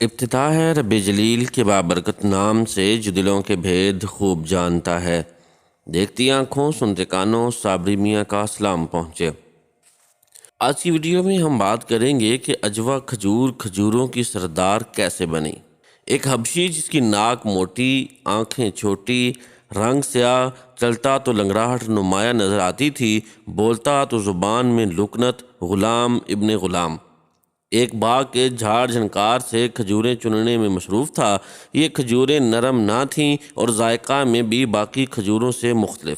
ابتدا ہے رب جلیل کے بابرکت نام سے جو دلوں کے بھید خوب جانتا ہے۔ دیکھتی آنکھوں سنتے کانوں صابری میاں کا سلام پہنچے۔ آج کی ویڈیو میں ہم بات کریں گے کہ اجوا کھجور کھجوروں کی سردار کیسے بنی۔ ایک حبشی جس کی ناک موٹی، آنکھیں چھوٹی، رنگ سیاہ، چلتا تو لنگڑاہٹ نمایاں نظر آتی تھی، بولتا تو زبان میں لکنت، غلام ابن غلام، ایک باغ کے جھاڑ جھنکار سے کھجوریں چننے میں مصروف تھا۔ یہ کھجوریں نرم نہ تھیں اور ذائقہ میں بھی باقی کھجوروں سے مختلف،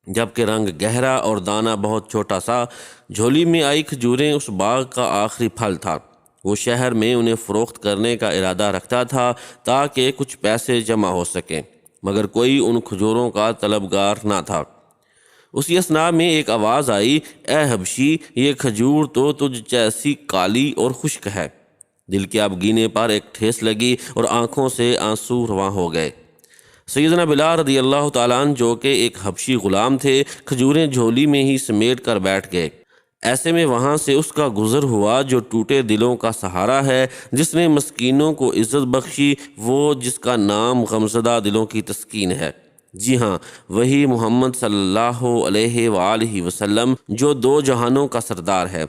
جبکہ رنگ گہرا اور دانہ بہت چھوٹا سا۔ جھولی میں آئی کھجوریں اس باغ کا آخری پھل تھا۔ وہ شہر میں انہیں فروخت کرنے کا ارادہ رکھتا تھا تاکہ کچھ پیسے جمع ہو سکیں، مگر کوئی ان کھجوروں کا طلبگار نہ تھا۔ اسی اثناء میں ایک آواز آئی، اے حبشی، یہ کھجور تو تجھ جیسی کالی اور خشک ہے۔ دل کے آبگینے پر ایک ٹھیس لگی اور آنکھوں سے آنسو رواں ہو گئے۔ سیدنا بلال رضی اللہ تعالیٰ عنہ جو کہ ایک حبشی غلام تھے، کھجوریں جھولی میں ہی سمیٹ کر بیٹھ گئے۔ ایسے میں وہاں سے اس کا گزر ہوا جو ٹوٹے دلوں کا سہارا ہے، جس نے مسکینوں کو عزت بخشی، وہ جس کا نام غمزدہ دلوں کی تسکین ہے۔ جی ہاں، وہی محمد صلی اللہ علیہ وآلہ وسلم جو دو جہانوں کا سردار ہے۔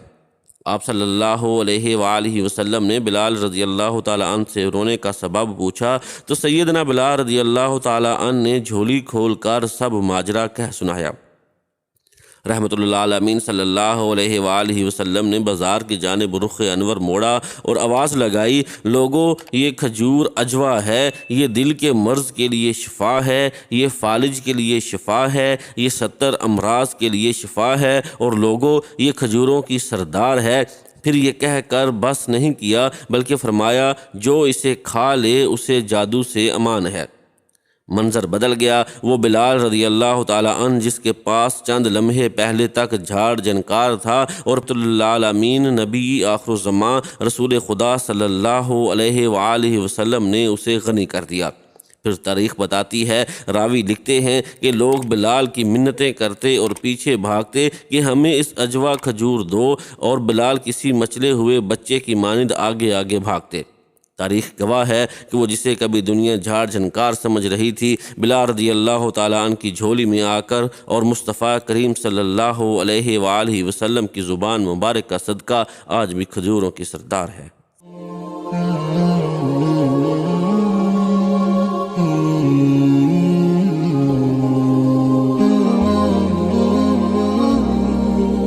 آپ صلی اللہ علیہ وآلہ وسلم نے بلال رضی اللہ تعالیٰ عنہ سے رونے کا سبب پوچھا تو سیدنا بلال رضی اللہ تعالیٰ عنہ نے جھولی کھول کر سب ماجرا کہہ سنایا۔ رحمت اللہ عالمین صلی اللہ علیہ وآلہ وسلم نے بازار کی جانب رخ انور موڑا اور آواز لگائی، لوگو، یہ کھجور اجوا ہے، یہ دل کے مرض کے لیے شفا ہے، یہ فالج کے لیے شفا ہے، یہ 70 امراض کے لیے شفا ہے، اور لوگو، یہ کھجوروں کی سردار ہے۔ پھر یہ کہہ کر بس نہیں کیا بلکہ فرمایا، جو اسے کھا لے اسے جادو سے امان ہے۔ منظر بدل گیا۔ وہ بلال رضی اللہ تعالیٰ عنہ جس کے پاس چند لمحے پہلے تک جھاڑ جنکار تھا، اور العالمین نبی آخر الزمان رسول خدا صلی اللہ علیہ وآلہ وسلم نے اسے غنی کر دیا۔ پھر تاریخ بتاتی ہے، راوی لکھتے ہیں کہ لوگ بلال کی منتیں کرتے اور پیچھے بھاگتے کہ ہمیں اس اجوا کھجور دو، اور بلال کسی مچلے ہوئے بچے کی مانند آگے آگے بھاگتے۔ تاریخ گواہ ہے کہ وہ جسے کبھی دنیا جھاڑ جھنکار سمجھ رہی تھی، بلال رضی اللہ تعالیٰ عنہ کی جھولی میں آ کر اور مصطفیٰ کریم صلی اللہ علیہ وآلہ وسلم کی زبان مبارک کا صدقہ آج بھی کھجوروں کی سردار ہے۔